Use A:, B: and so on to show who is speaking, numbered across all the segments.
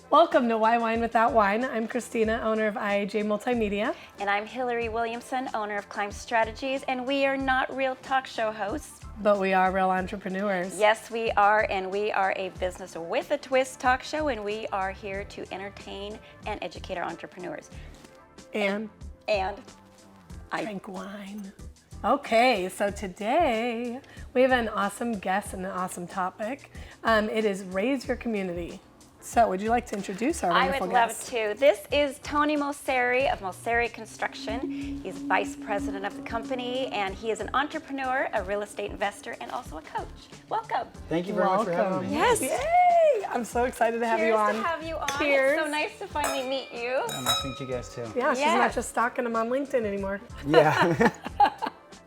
A: Welcome to Why Wine Without Wine. I'm Christina, owner of IAJ Multimedia.
B: And I'm Hillary Williamson, owner of Climb Strategies, and we are not real talk show hosts.
A: But we are real entrepreneurs.
B: Yes, we are, and we are a business with a twist talk show, and we are here to entertain and educate our entrepreneurs.
A: And drink wine. Okay, so today we have an awesome guest and an awesome topic. It is Raise Your Community. So would you like to introduce our wonderful guest?
B: I would love to. This is Tony Moceri of Moceri Construction. He's vice president of the company, and he is an entrepreneur, a real estate investor, and also a coach. Welcome.
C: Thank you very much for having me.
B: Yes.
A: Yay! I'm so excited to have you on.
B: Cheers to have you on.
A: Cheers.
B: It's so nice to finally meet you.
C: Yeah, nice to meet you guys too.
A: Yeah, she's not just stalking him on LinkedIn anymore.
C: Yeah.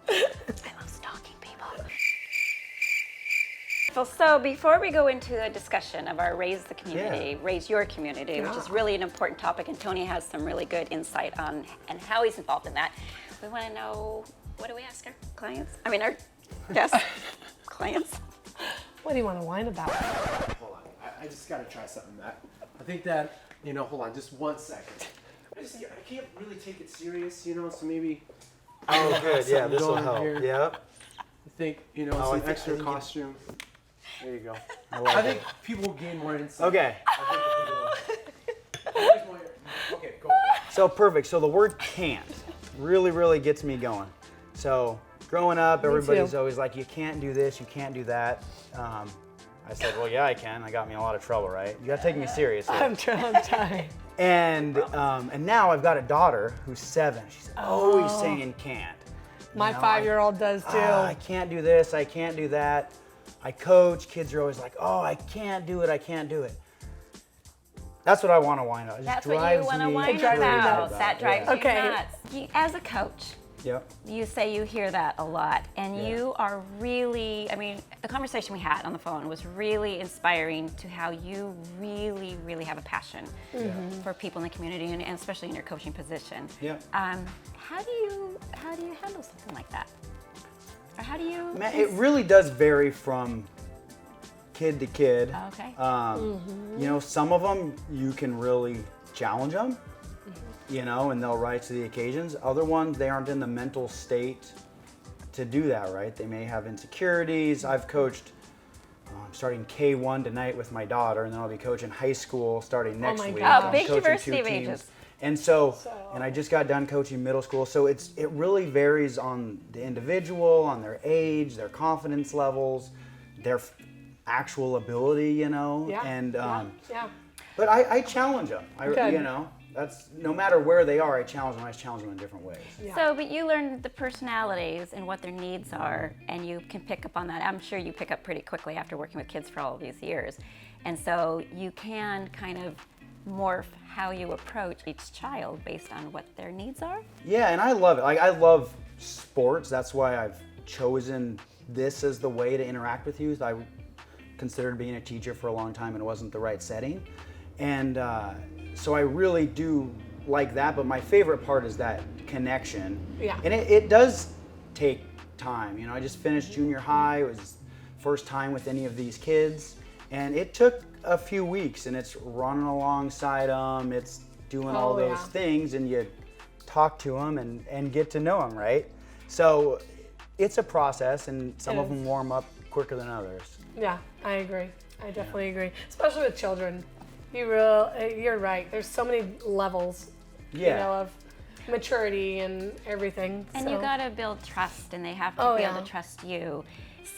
B: I love stalking people. So before we go into a discussion of our Raise the Community, Raise Your Community, which is really an important topic, and Tony has some really good insight on and how he's involved in that, we want to know, what do we ask our clients? I mean, our guests, clients.
A: What do you want to whine about?
D: Hold on, I just gotta try something, Matt. I think that, hold on, just 1 second. I can't really take it serious, so maybe.
C: Oh, good. Yeah, this will
D: going
C: help.
D: here.
C: Yep.
D: I think,
C: I
D: some
C: think-
D: extra
C: I think
D: costume. There you go.
C: I
D: think people will gain more insight.
C: Okay.
D: Okay, go.
C: So perfect. So the word can't really, really gets me going. So growing up, everybody's always like, you can't do this, you can't do that. I said, well, yeah, I can. That got me in a lot of trouble, right? You gotta take me seriously.
A: I'm trying.
C: And now I've got a daughter who's 7. She's always saying can't.
A: My 5-year-old does too.
C: I can't do this, I can't do that. I coach, kids are always like, oh, I can't do it, I can't do it. That's what I want to whine about.
B: That's what you want to whine about. That drives you nuts. As a coach, you say you hear that a lot, and you are really, the conversation we had on the phone was really inspiring to how you really, really have a passion for people in the community, and especially in your coaching position.
C: Yeah.
B: How do you handle something like that? Or how do you?
C: Man, it really does vary from kid to kid.
B: Okay.
C: Some of them you can really challenge them, and they'll rise to the occasions. Other ones, they aren't in the mental state to do that, right? They may have insecurities. I've coached starting K1 tonight with my daughter, and then I'll be coaching high school starting next week.
B: Oh, big diversity of ages.
C: And and I just got done coaching middle school, so it really varies on the individual, on their age, their confidence levels, their actual ability, But I challenge them. That's no matter where they are, I challenge them. I challenge them in different ways.
A: Yeah.
B: So, but you learn the personalities and what their needs are, and you can pick up on that. I'm sure you pick up pretty quickly after working with kids for all of these years. And so you can kind of morph how you approach each child based on what their needs are.
C: Yeah, and I love it. I love sports. That's why I've chosen this as the way to interact with youth. I considered being a teacher for a long time, and it wasn't the right setting. And so I really do like that, but my favorite part is that connection.
A: Yeah.
C: And it does take time. I just finished junior high. It was first time with any of these kids, and it took a few weeks, and it's running alongside them, it's doing all those things, and you talk to them and get to know them, right? So it's a process, and some of them warm up quicker than others.
A: Yeah, I agree. I definitely agree, especially with children. You're right. There's so many levels, of maturity and everything.
B: And you got to build trust, and they have to be able to trust you.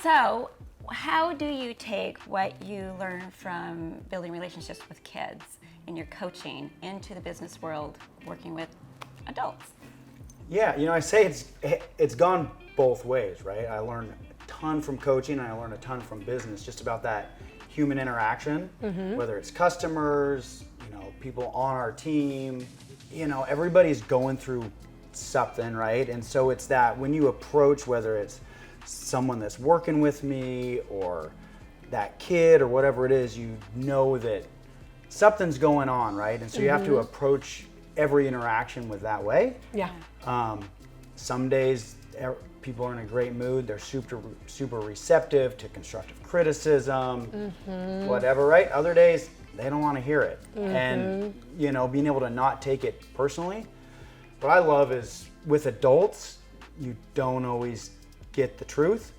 B: So, how do you take what you learn from building relationships with kids in your coaching into the business world, working with adults?
C: Yeah, I say it's gone both ways, right? I learned a ton from coaching, and I learned a ton from business, just about that human interaction, whether it's customers, people on our team, everybody's going through something, right? And so it's that when you approach, whether it's someone that's working with me or that kid or whatever it is, that something's going on, right? And so you have to approach every interaction with that way.
A: Yeah.
C: Some days people are in a great mood. They're super receptive to constructive criticism, whatever, right? Other days, they don't want to hear it. And, you know, being able to not take it personally. What I love is with adults, you don't always get the truth.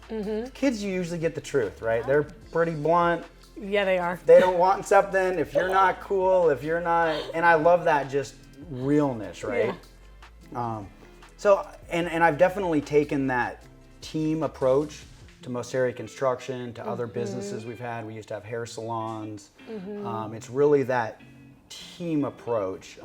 C: Kids, you usually get the truth, right? They're pretty blunt.
A: Yeah, they are.
C: They don't want something if you're not cool, if you're not, and I love that just realness, right? So, and I've definitely taken that team approach to Moceri Construction, to other businesses we've had. We used to have hair salons. It's really that team approach.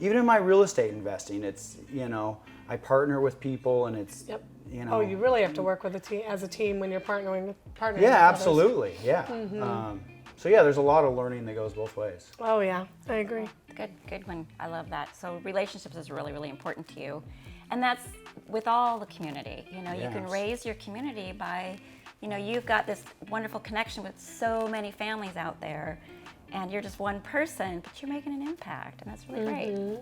C: Even in my real estate investing, it's, you know, I partner with people and it's, you know.
A: Oh, you really have to work with a team as a team when you're partnering with others.
C: Absolutely, so yeah, there's a lot of learning that goes both ways.
A: Oh yeah, I agree.
B: Good one. I love that. So relationships is really, really important to you. And that's with all the community. You know, you can raise your community by, you know, you've got this wonderful connection with so many families out there, and you're just one person, but you're making an impact, and that's really great.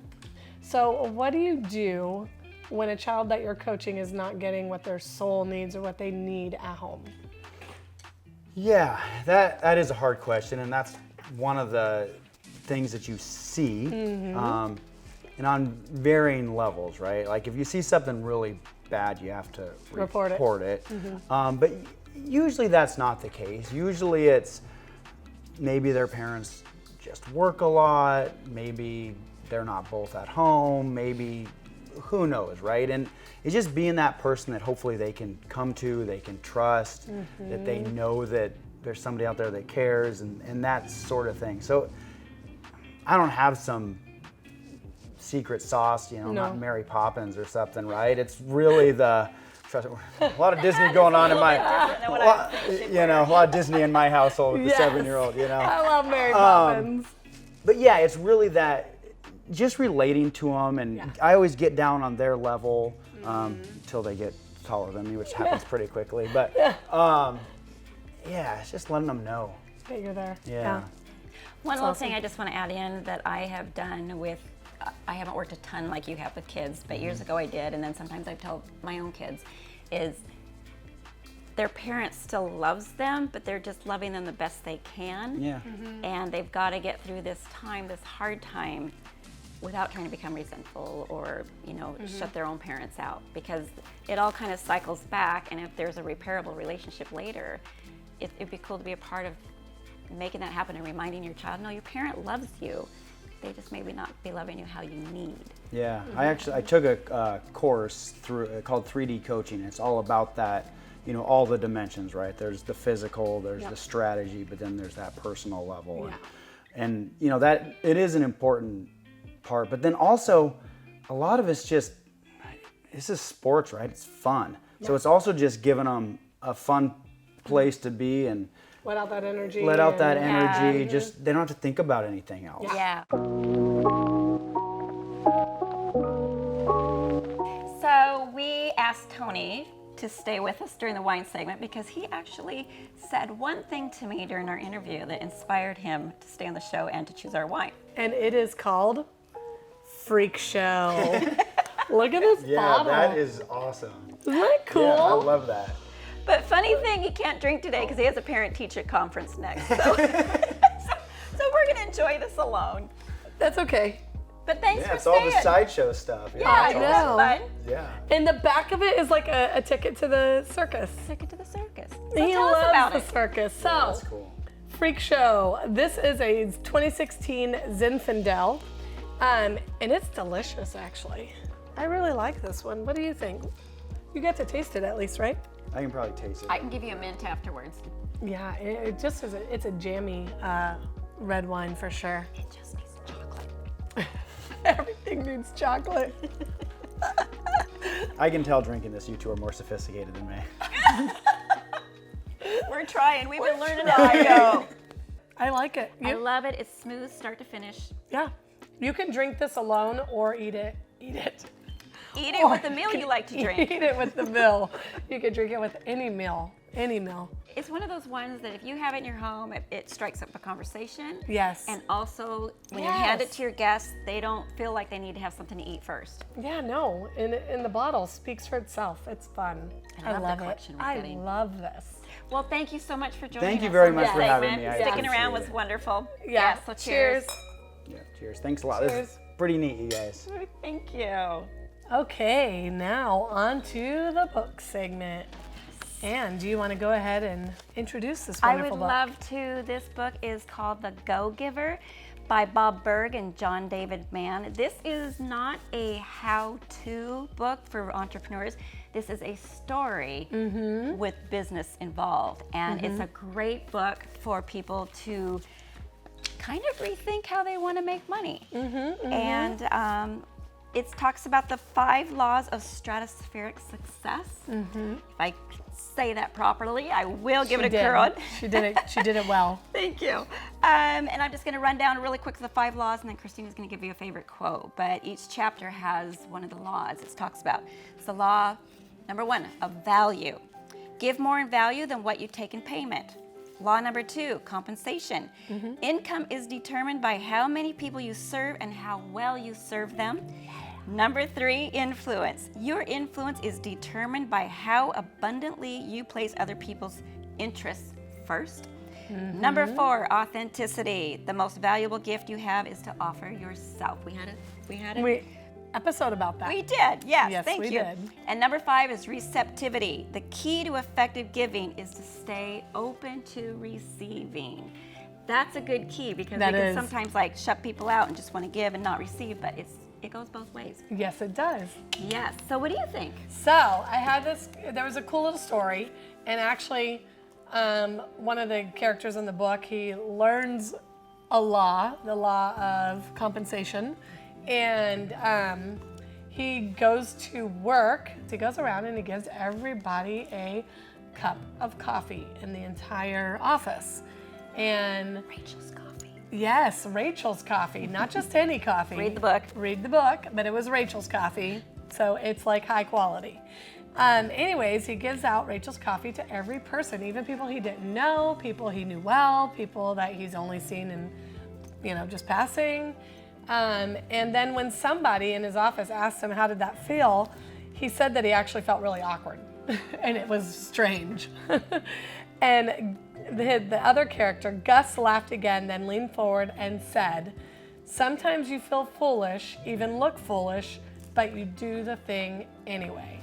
A: So what do you do when a child that you're coaching is not getting what their soul needs or what they need at home?
C: Yeah, that is a hard question, and that's one of the things that you see, and on varying levels, right? Like if you see something really bad, you have to report it. But usually that's not the case. Usually it's maybe their parents just work a lot, maybe they're not both at home, maybe who knows, right? And it's just being that person that hopefully they can come to, they can trust, that they know that there's somebody out there that cares, and that sort of thing. So I don't have some secret sauce, you know, not Mary Poppins or something, right? It's really a lot of Disney going on in my, a lot of Disney in my household with the 7-year-old, you know.
A: I love Mary Poppins.
C: But yeah, it's really that, just relating to them, and I always get down on their level until they get taller than me, which happens pretty quickly. But it's just letting them know
A: that you're there.
B: One little thing I just want to add in that I have done with, I haven't worked a ton like you have with kids, but years ago I did, and then sometimes I've told my own kids, is their parent still loves them, but they're just loving them the best they can. And they've got to get through this time, this hard time, without trying to become resentful or, you know, shut their own parents out, because it all kind of cycles back, and if there's a repairable relationship later, it'd be cool to be a part of making that happen and reminding your child, no, your parent loves you. They just maybe not be loving you how you need.
C: Yeah, I took a course called 3D coaching. It's all about that, you know, all the dimensions, right? There's the physical, there's the strategy, but then there's that personal level. And you know, that it is an important part, but then also a lot of it's just, this is sports, right? It's fun. So it's also just giving them a fun place to be and
A: let out that energy.
C: Just, they don't have to think about anything else.
B: So we asked Tony to stay with us during the wine segment because he actually said one thing to me during our interview that inspired him to stay on the show and to choose our wine.
A: And it is called Freakshow. Look at this bottle.
C: Yeah, that is awesome.
A: Isn't that cool?
C: Yeah, I love that.
B: But funny thing, he can't drink today because he has a parent-teacher conference next. So, so we're going to enjoy this alone.
A: That's okay.
B: But thanks for
C: it's
B: staying.
C: all the sideshow stuff.
B: Yeah, I know. Fun.
C: Yeah.
A: And the back of it is like a ticket to the circus.
B: Ticket to the circus. So
A: he
B: tell us
A: loves
B: about
A: the
B: it.
A: circus. So,
C: That's cool.
A: Freakshow. This is a 2016 Zinfandel, and it's delicious actually. I really like this one. What do you think? You get to taste it at least, right?
C: I can probably taste it.
B: I can give you a mint afterwards.
A: Yeah, it just is. It's a jammy red wine for sure.
B: It just needs chocolate.
A: Everything needs chocolate.
C: I can tell drinking this, you two are more sophisticated than me.
B: We're trying. We've been learning as we go.
A: I like it.
B: I love it. It's smooth start to finish.
A: Yeah. You can drink this alone or eat it.
B: Eat it with the meal you like to drink.
A: Eat it with the meal. You can drink it with any meal. Any meal.
B: It's one of those ones that if you have it in your home, it strikes up a conversation.
A: Yes.
B: And also, when you hand it to your guests, they don't feel like they need to have something to eat first.
A: Yeah, no. And the bottle speaks for itself. It's fun.
B: I love the collection we're getting.
A: I love this.
B: Well, thank you so much for joining us.
C: Thank you very
B: on
C: much
B: this
C: for having
B: segment.
C: me. I
B: Sticking
C: appreciate
B: around was
C: it.
B: wonderful.
A: Yeah.
B: So cheers.
C: Yeah, cheers. Thanks a lot. This is pretty neat, you guys.
B: Thank you.
A: Okay, now on to the book segment. Anne, do you want to go ahead and introduce this wonderful book?
B: I would love to. This book is called The Go-Giver by Bob Burg and John David Mann. This is not a how-to book for entrepreneurs. This is a story with business involved. And it's a great book for people to kind of rethink how they want to make money. And it talks about the 5 laws of stratospheric success. If I say that properly, I will give it a curl.
A: She did it well.
B: Thank you. And I'm just going to run down really quick the 5 laws, and then Christina's going to give you a favorite quote. But each chapter has one of the laws it talks about. It's the law, number 1, of value. Give more in value than what you take in payment. Law number 2, compensation. Income is determined by how many people you serve and how well you serve them. Number 3, influence. Your influence is determined by how abundantly you place other people's interests first. Number 4, authenticity. The most valuable gift you have is to offer yourself. We had an
A: episode about that.
B: We did, yes,
A: Yes,
B: thank
A: we
B: you.
A: did.
B: And number 5 is receptivity. The key to effective giving is to stay open to receiving. That's a good key because we can sometimes like shut people out and just want to give and not receive, but it goes both ways.
A: Yes, it does.
B: Yes. So what do you think?
A: So I had this, there was a cool little story, and actually one of the characters in the book, he learns the law of compensation, and he goes to work, he goes around and he gives everybody a cup of coffee in the entire office. And
B: Rachel's coffee.
A: yes, Rachel's coffee, not just any coffee.
B: Read the book.
A: Read the book, but it was Rachel's coffee, so it's like high quality. Anyways, he gives out Rachel's coffee to every person, even people he didn't know, people he knew well, people that he's only seen in, just passing. And then when somebody in his office asked him how did that feel, he said that he actually felt really awkward, and it was strange. And the other character, Gus, laughed again, then leaned forward and said, "Sometimes you feel foolish, even look foolish, but you do the thing anyway."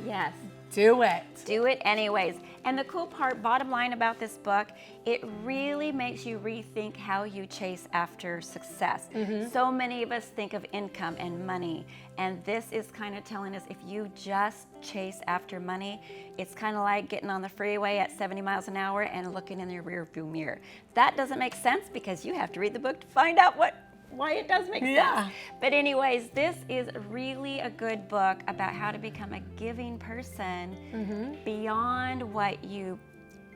B: Yes.
A: Do it.
B: Do it anyways. And the cool part, bottom line about this book, it really makes you rethink how you chase after success. So many of us think of income and money, and this is kind of telling us if you just chase after money, it's kind of like getting on the freeway at 70 miles an hour and looking in your rear view mirror. That doesn't make sense because you have to read the book to find out why it does make sense. But anyways, this is really a good book about how to become a giving person beyond what you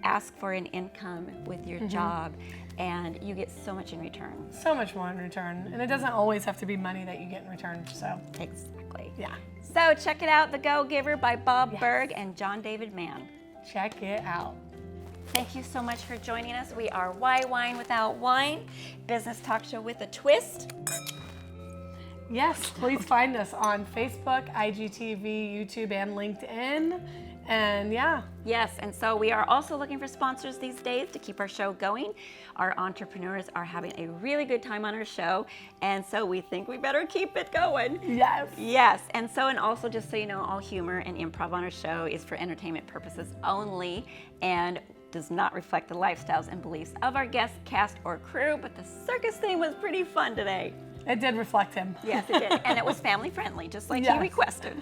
B: ask for in income with your job, and you get so much in return.
A: So much more in return, and it doesn't always have to be money that you get in return, so.
B: Exactly.
A: Yeah.
B: So check it out, The Go-Giver by Bob Burg and John David Mann.
A: Check it out.
B: Thank you so much for joining us. We are Why Wine Without Wine, business talk show with a twist.
A: Yes, please find us on Facebook, IGTV, YouTube, and LinkedIn. And
B: Yes, and so we are also looking for sponsors these days to keep our show going. Our entrepreneurs are having a really good time on our show, and so we think we better keep it going.
A: yes.
B: Yes, and also just so you know, all humor and improv on our show is for entertainment purposes only and does not reflect the lifestyles and beliefs of our guest, cast, or crew, but the circus thing was pretty fun today.
A: It did reflect him.
B: Yes, it did, and it was family friendly, just like you requested.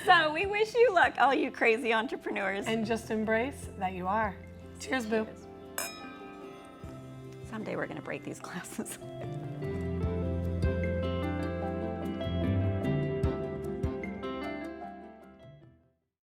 B: So we wish you luck, all you crazy entrepreneurs.
A: And just embrace that you are. Cheers, boo.
B: Someday we're going to break these glasses.